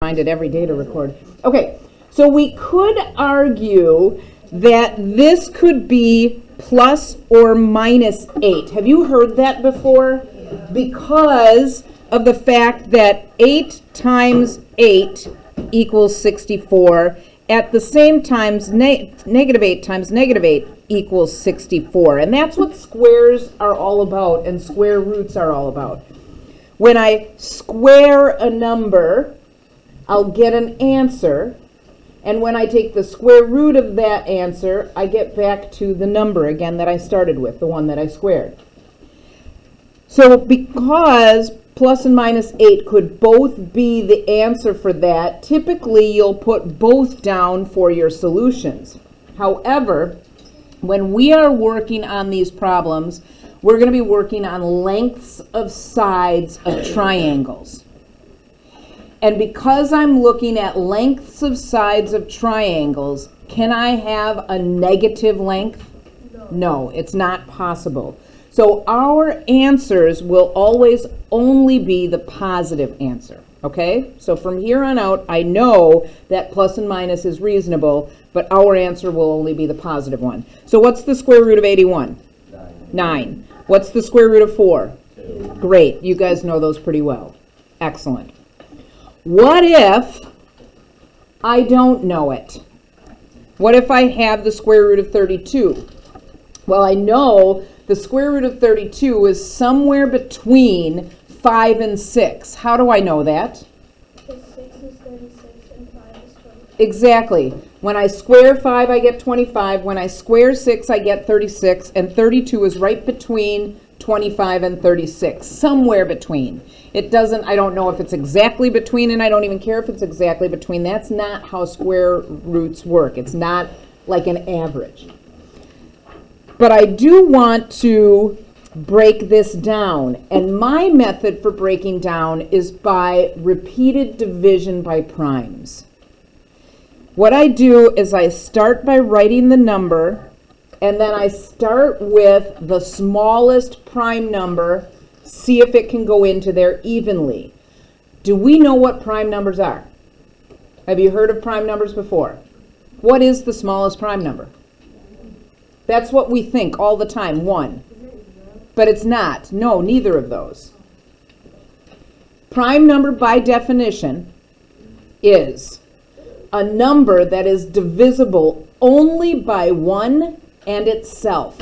find it every day to record. Okay, so we could argue that this could be plus or minus 8. Have you heard that before? Because of the fact that 8 times 8 equals 64. At the same time, negative 8 times negative 8 equals 64. And that's what squares are all about and square roots are all about. When I square a number, I'll get an answer. And when I take the square root of that answer, I get back to the number again that I started with, the one that I squared. So because plus and minus 8 could both be the answer for that, typically you'll put both down for your solutions. However, when we are working on these problems, we're going to be working on lengths of sides of triangles. And because I'm looking at lengths of sides of triangles, can I have a negative length? No, it's not possible. So our answers will always only be the positive answer, okay? So from here on out, I know that plus and minus is reasonable, but our answer will only be the positive one. So what's the square root of 81? 9. What's the square root of 4? 2. Great, you guys know those pretty well. Excellent. What if I don't know it? What if I have the square root of 32? Well, I know the square root of 32 is somewhere between 5 and 6. How do I know that? Because 6 is 36 and 5 is 25. Exactly. When I square 5, I get 25. When I square 6, I get 36. And 32 is right between 25 and 36, somewhere between. It doesn't, I don't know if it's exactly between, and I don't even care if it's exactly between. That's not how square roots work. It's not like an average. But I do want to break this down. And my method for breaking down is by repeated division by primes. What I do is I start by writing the number, and then I start with the smallest prime number, see if it can go into there evenly. Do we know what prime numbers are? Have you heard of prime numbers before? What is the smallest prime number? That's what we think all the time, 1. But it's not. No, neither of those. Prime number by definition is a number that is divisible only by 1 and itself.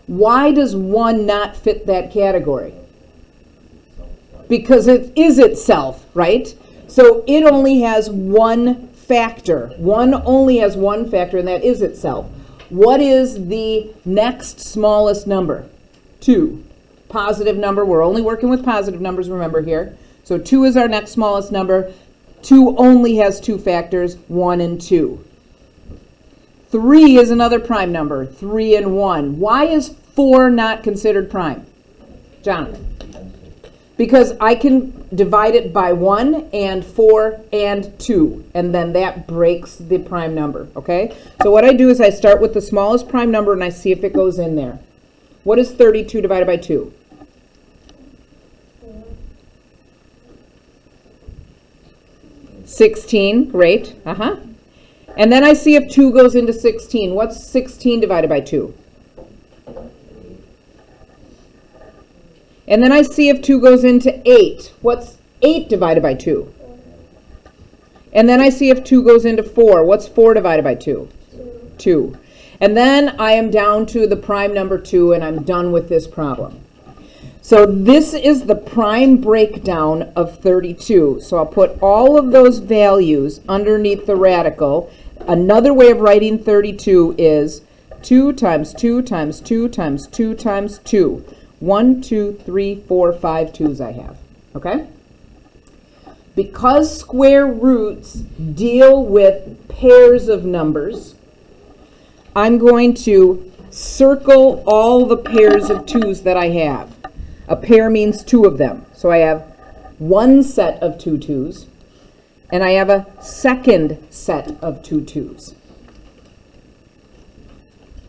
Why does 1 not fit that category? Because it is itself, right? So it only has one factor. 1 only has one factor, and that is itself. What is the next smallest number? 2. Positive number. We're only working with positive numbers, remember here. So 2 is our next smallest number. 2 only has 2 factors, 1 and 2. 3 is another prime number, 3 and 1. Why is 4 not considered prime? Jonathan? Because I can divide it by 1 and 4 and 2, and then that breaks the prime number, okay? So what I do is I start with the smallest prime number and I see if it goes in there. What is 32 divided by 2? 16, great, And then I see if 2 goes into 16. What's 16 divided by 2? And then I see if 2 goes into 8. What's 8 divided by 2? And then I see if 2 goes into 4. What's 4 divided by 2? 2. And then I am down to the prime number 2, and I'm done with this problem. So this is the prime breakdown of 32. So I'll put all of those values underneath the radical. Another way of writing 32 is 2 times 2 times 2 times 2 times 2. 1, 2, 3, 4, 5 2's I have. Okay? Because square roots deal with pairs of numbers, I'm going to circle all the pairs of 2's that I have. A pair means 2 of them. So I have one set of 2 2's, and I have a second set of 2 2's.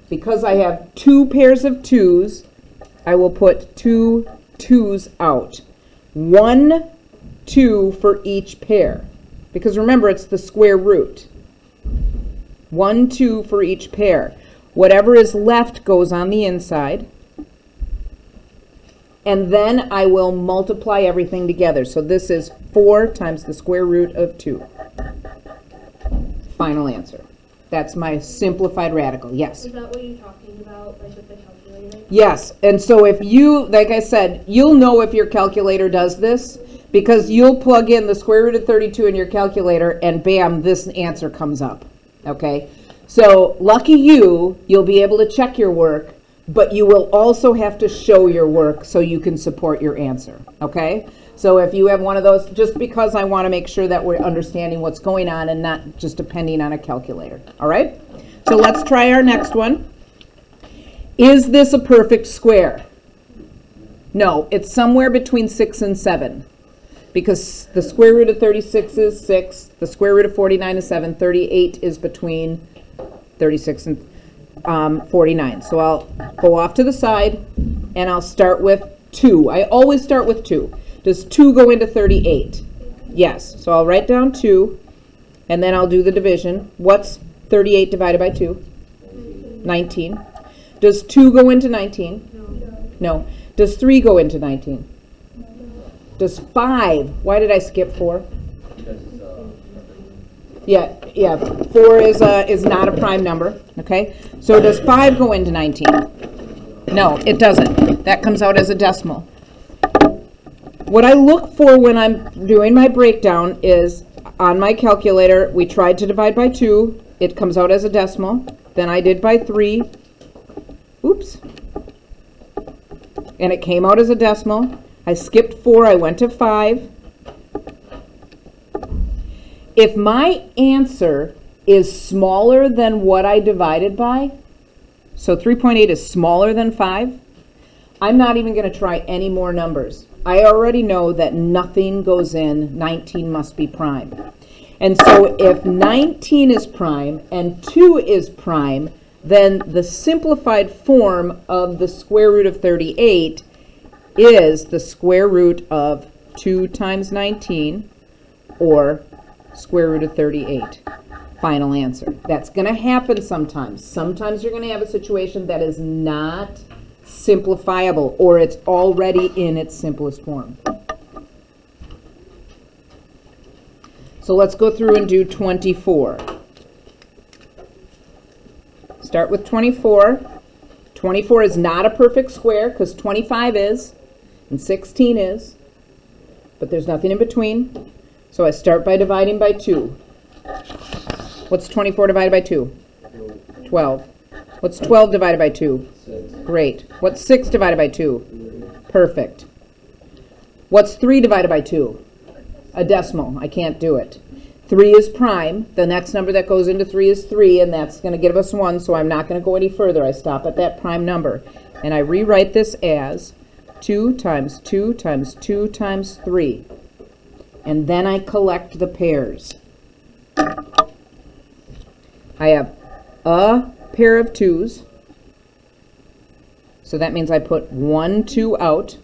Because I have 2 pairs of 2's, I will put 2 2's out. 1 2 for each pair. Because remember, it's the square root. 1, 2 for each pair. Whatever is left goes on the inside. And then I will multiply everything together. So this is 4 times the square root of 2. Final answer. That's my simplified radical. Yes? Is that what you're talking about, like with the calculator? Yes. And so if you, like I said, you'll know if your calculator does this because you'll plug in the square root of 32 in your calculator and bam, this answer comes up. Okay? So lucky you, you'll be able to check your work, but you will also have to show your work so you can support your answer. Okay? So if you have one of those, just because I want to make sure that we're understanding what's going on and not just depending on a calculator. All right? So let's try our next one. Is this a perfect square? No, it's somewhere between 6 and 7. Because the square root of 36 is 6, the square root of 49 is 7, 38 is between 36 and 49. So I'll go off to the side and I'll start with 2. I always start with 2. Does 2 go into 38? Yes. So I'll write down 2 and then I'll do the division. What's 38 divided by 2? 19. Does 2 go into 19? No. Does 3 go into 19? Does 5? Why did I skip 4? Yeah. 4 is not a prime number. Okay. So does 5 go into 19? No, it doesn't. That comes out as a decimal. What I look for when I'm doing my breakdown is on my calculator, we tried to divide by 2. It comes out as a decimal. Then I did by 3. Oops. And it came out as a decimal. I skipped 4. I went to 5. If my answer is smaller than what I divided by, so 3.8 is smaller than 5, I'm not even going to try any more numbers. I already know that nothing goes in, 19 must be prime. And so if 19 is prime and 2 is prime, then the simplified form of the square root of 38 is the square root of 2 times 19 or square root of 38. Final answer. That's going to happen sometimes. Sometimes you're going to have a situation that is not simplifiable or it's already in its simplest form. So let's go through and do 24. Start with 24. 24 is not a perfect square because 25 is and 16 is, but there's nothing in between. So I start by dividing by 2. What's 24 divided by 2? 12. What's 12 divided by 2? 6. Great. What's 6 divided by 2? Perfect. What's 3 divided by 2? A decimal. I can't do it. 3 is prime. The next number that goes into 3 is 3, and that's going to give us 1, so I'm not going to go any further. I stop at that prime number. And I rewrite this as 2 times 2 times 2 times 3. And then I collect the pairs. I have a pair of 2s. So that means I put 1 2 out.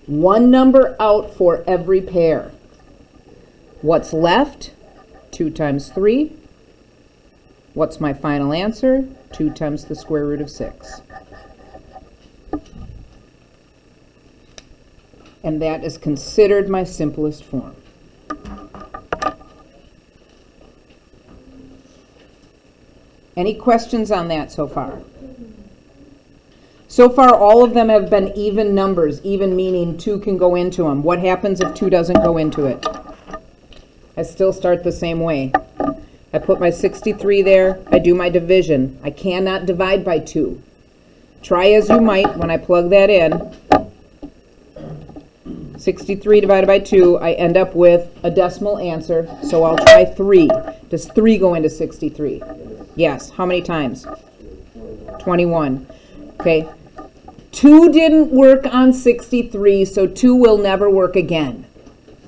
One number out for every pair. What's left? 2 times 3. What's my final answer? 2 times the square root of 6. And that is considered my simplest form. Any questions on that so far? So far, all of them have been even numbers, even meaning 2 can go into them. What happens if 2 doesn't go into it? I still start the same way. I put my 63 there. I do my division. I cannot divide by 2. Try as you might when I plug that in. 63 divided by 2, I end up with a decimal answer, so I'll try 3. Does 3 go into 63? Yes. How many times? 21. Okay. 2 didn't work on 63, so 2 will never work again.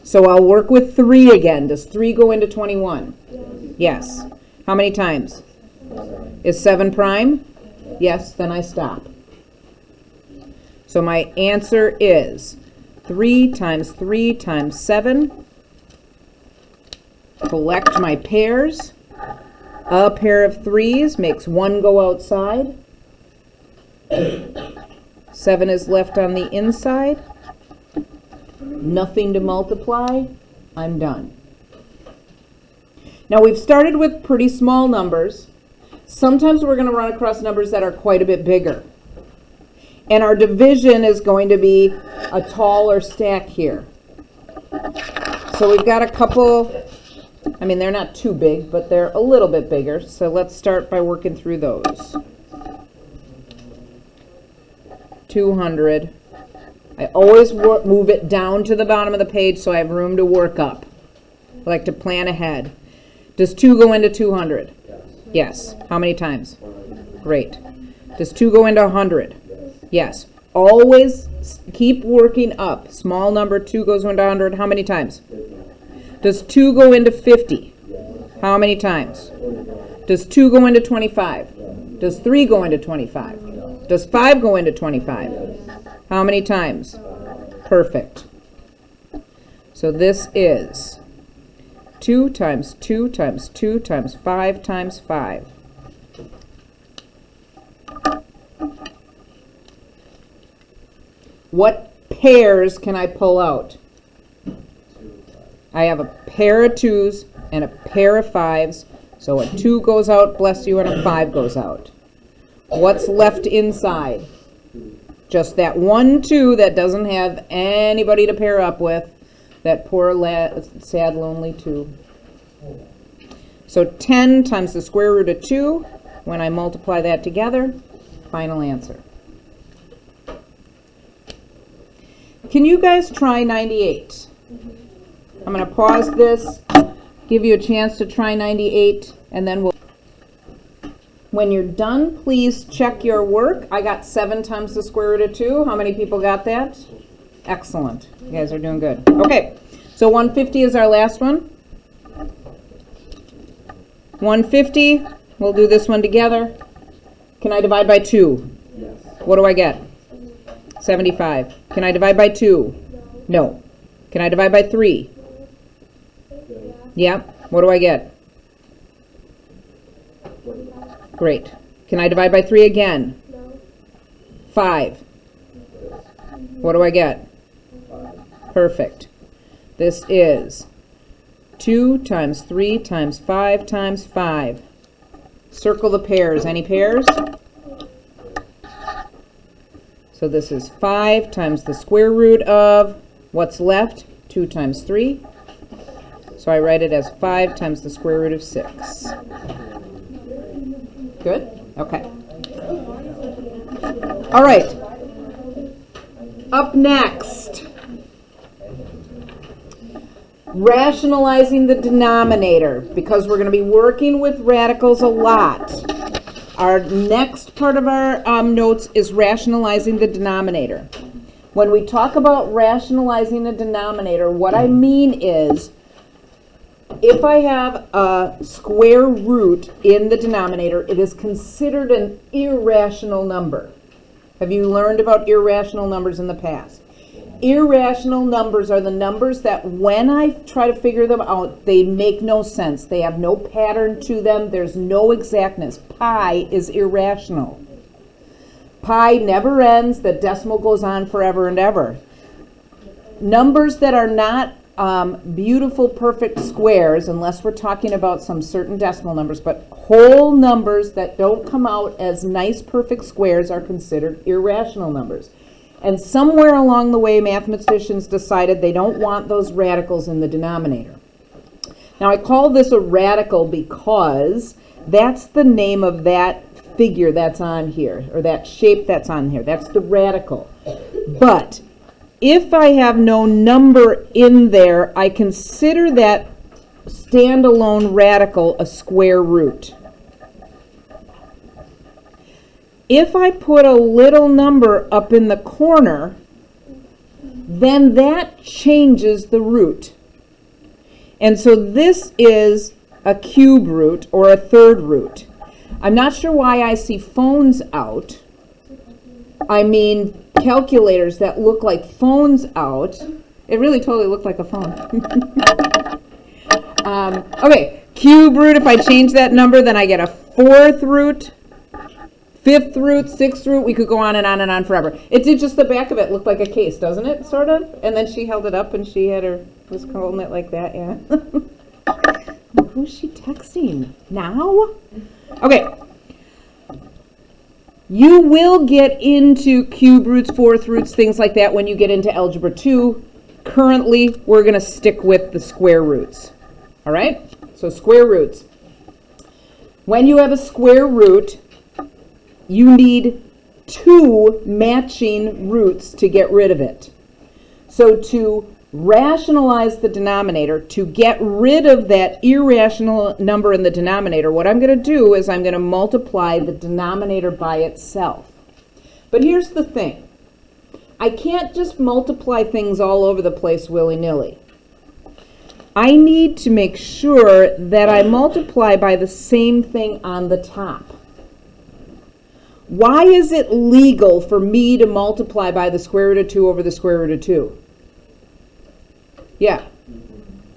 So I'll work with 3 again. Does 3 go into 21? Yes. How many times? Is 7 prime? Yes, then I stop. So my answer is 3 times 3 times 7 collect my pairs. A pair of 3s makes 1 go outside. 7 is left on the inside. Nothing to multiply. I'm done. Now we've started with pretty small numbers. Sometimes we're going to run across numbers that are quite a bit bigger. And our division is going to be a taller stack here. So we've got a couple, I mean, they're not too big, but they're a little bit bigger. So let's start by working through those. 200. I always move it down to the bottom of the page so I have room to work up. I like to plan ahead. Does 2 go into 200? Yes. How many times? Great. Does 2 go into 100? Yes. Always keep working up. Small number, 2 goes into 100. How many times? Does 2 go into 50? How many times? Does 2 go into 25? Does 3 go into 25? Does 5 go into 25? How many times? Perfect. So this is 2 times 2 times 2 times 5 times 5. What pairs can I pull out? I have a pair of 2s and a pair of 5s. So a 2 goes out, bless you, and a 5 goes out. What's left inside? Just that 1 2 that doesn't have anybody to pair up with. That poor sad, lonely 2. So 10 times the square root of 2. When I multiply that together, final answer. Can you guys try 98? I'm going to pause this, give you a chance to try 98, and then we'll... When you're done, please check your work. I got 7 times the square root of 2. How many people got that? Excellent. You guys are doing good. Okay, so 150 is our last one. 150, we'll do this one together. Can I divide by 2? Yes. What do I get? 75. Can I divide by 2? No. Can I divide by 3? Yeah. What do I get? Great. Can I divide by 3 again? 5. What do I get? Perfect. This is 2 times 3 times 5 times 5. Circle the pairs. Any pairs? So this is 5 times the square root of what's left? 2 times 3. So I write it as 5 times the square root of 6. Good? Okay. All right. Up next, rationalizing the denominator, because we're going to be working with radicals a lot. Our next part of our notes is rationalizing the denominator. When we talk about rationalizing a denominator, what I mean is, if I have a square root in the denominator, it is considered an irrational number. Have you learned about irrational numbers in the past? Irrational numbers are the numbers that when I try to figure them out, they make no sense. They have no pattern to them. There's no exactness. Pi is irrational. Pi never ends. The decimal goes on forever and ever. Numbers that are not beautiful, perfect squares, unless we're talking about some certain decimal numbers, but whole numbers that don't come out as nice, perfect squares are considered irrational numbers. And somewhere along the way, mathematicians decided they don't want those radicals in the denominator. Now, I call this a radical because that's the name of that figure that's on here, or that shape that's on here. That's the radical. But if I have no number in there, I consider that standalone radical a square root. If I put a little number up in the corner, then that changes the root. And so this is a cube root or a third root. I'm not sure why I see phones out. I mean calculators that look like phones out. It really totally looked like a phone. Okay, cube root, if I change that number, then I get a fourth root, fifth root, sixth root. We could go on and on and on forever. It did just the back of it look like a case, doesn't it, sort of? And then she held it up and she was holding it like that, yeah. Who's she texting? Now? Okay. You will get into cube roots, fourth roots, things like that when you get into Algebra 2. Currently, we're going to stick with the square roots. All right? So square roots. When you have a square root, you need two matching roots to get rid of it. So to rationalize the denominator, to get rid of that irrational number in the denominator, what I'm going to do is I'm going to multiply the denominator by itself. But here's the thing. I can't just multiply things all over the place willy-nilly. I need to make sure that I multiply by the same thing on the top. Why is it legal for me to multiply by the square root of 2 over the square root of 2? Yeah,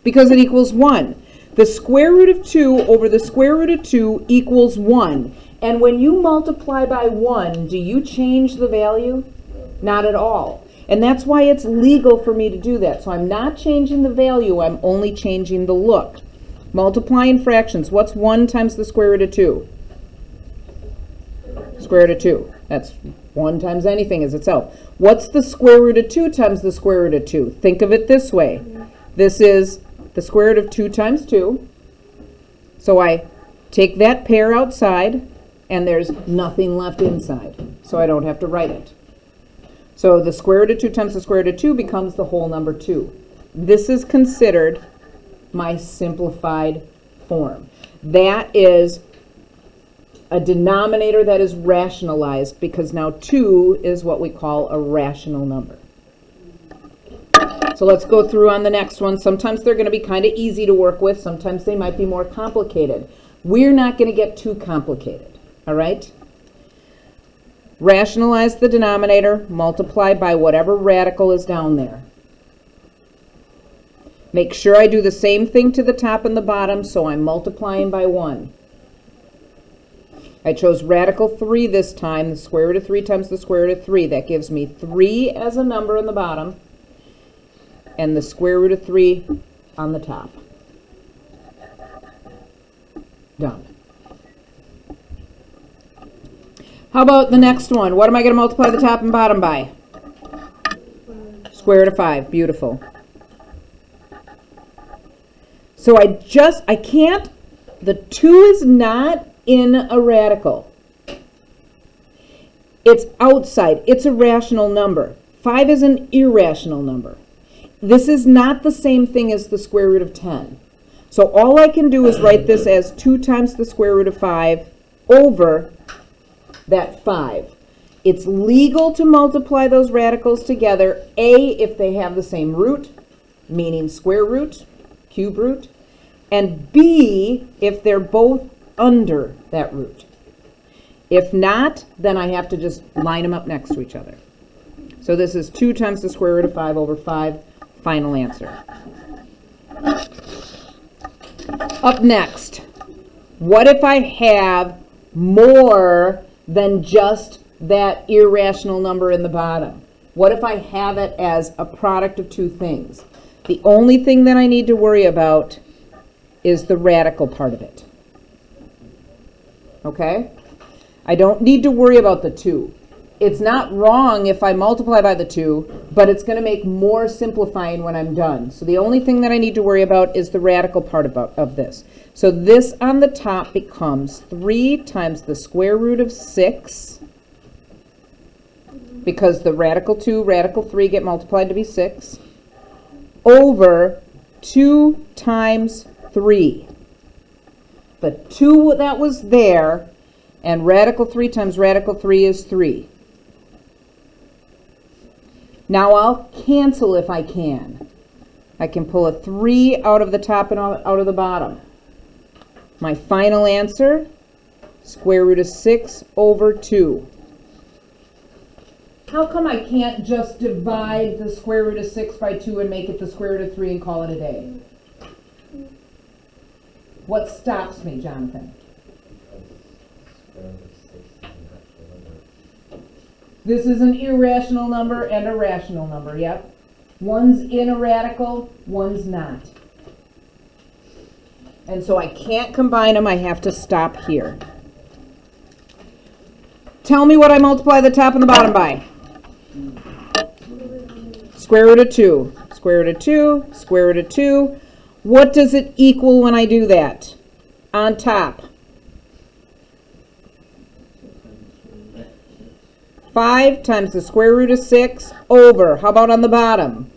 because it equals 1. The square root of 2 over the square root of 2 equals 1. And when you multiply by 1, do you change the value? Not at all. And that's why it's legal for me to do that. So I'm not changing the value, I'm only changing the look. Multiplying fractions. What's 1 times the square root of 2? Square root of 2. That's 1 times anything is itself. What's the square root of 2 times the square root of 2? Think of it this way. This is the square root of 2 times 2. So I take that pair outside, and there's nothing left inside. So I don't have to write it. So the square root of 2 times the square root of 2 becomes the whole number 2. This is considered my simplified form. That is a denominator that is rationalized because now 2 is what we call a rational number. So let's go through on the next one. Sometimes they're going to be kind of easy to work with. Sometimes they might be more complicated. We're not going to get too complicated, all right? Rationalize the denominator, multiply by whatever radical is down there. Make sure I do the same thing to the top and the bottom, so I'm multiplying by 1. I chose radical 3 this time, the square root of 3 times the square root of 3. That gives me 3 as a number in the bottom, and the square root of 3 on the top. Done. How about the next one? What am I going to multiply the top and bottom by? Square root of 5. Beautiful. So I can't, the 2 is not in a radical. It's outside. It's a rational number. 5 is an irrational number. This is not the same thing as the square root of 10. So all I can do is write this as 2 times the square root of 5 over that 5. It's legal to multiply those radicals together, A, if they have the same root, meaning square root, cube root, and B, if they're both under that root. If not, then I have to just line them up next to each other. So this is 2 times the square root of 5 over 5, final answer. Up next, what if I have more than just that irrational number in the bottom? What if I have it as a product of two things? The only thing that I need to worry about is the radical part of it. Okay? I don't need to worry about the 2. It's not wrong if I multiply by the 2, but it's going to make more simplifying when I'm done. So the only thing that I need to worry about is the radical part of this. So this on the top becomes 3 times the square root of 6, because the radical 2, radical 3 get multiplied to be 6, over 2 times 3. The 2 that was there, and radical 3 times radical 3 is 3. Now I'll cancel if I can. I can pull a 3 out of the top and out of the bottom. My final answer, square root of 6 over 2. How come I can't just divide the square root of 6 by 2 and make it the square root of 3 and call it a day? What stops me, Jonathan? This is an irrational number and a rational number, yep. One's in a radical, one's not. And so I can't combine them, I have to stop here. Tell me what I multiply the top and the bottom by. Square root of 2. Square root of 2, square root of 2. What does it equal when I do that? On top. 5 times the square root of 6 over. How about on the bottom?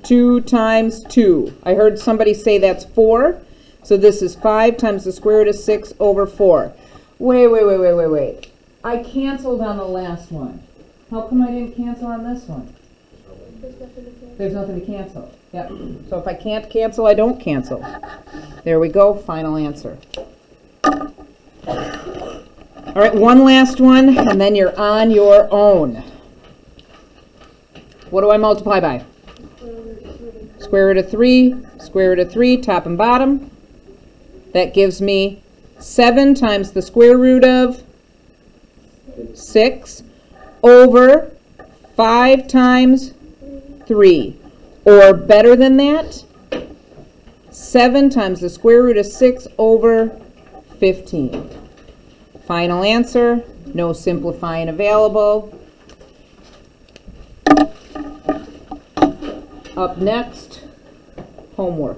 2 times 2. I heard somebody say that's 4. So this is 5 times the square root of 6 over 4. Wait. I canceled on the last one. How come I didn't cancel on this one? There's nothing to cancel. Yep. So if I can't cancel, I don't cancel. There we go. Final answer. All right, one last one, and then you're on your own. What do I multiply by? Square root of 3, square root of 3, top and bottom. That gives me 7 times the square root of 6 over 5 times 3. Or better than that, 7 times the square root of 6 over 15. Final answer, no simplifying available. Up next, homework.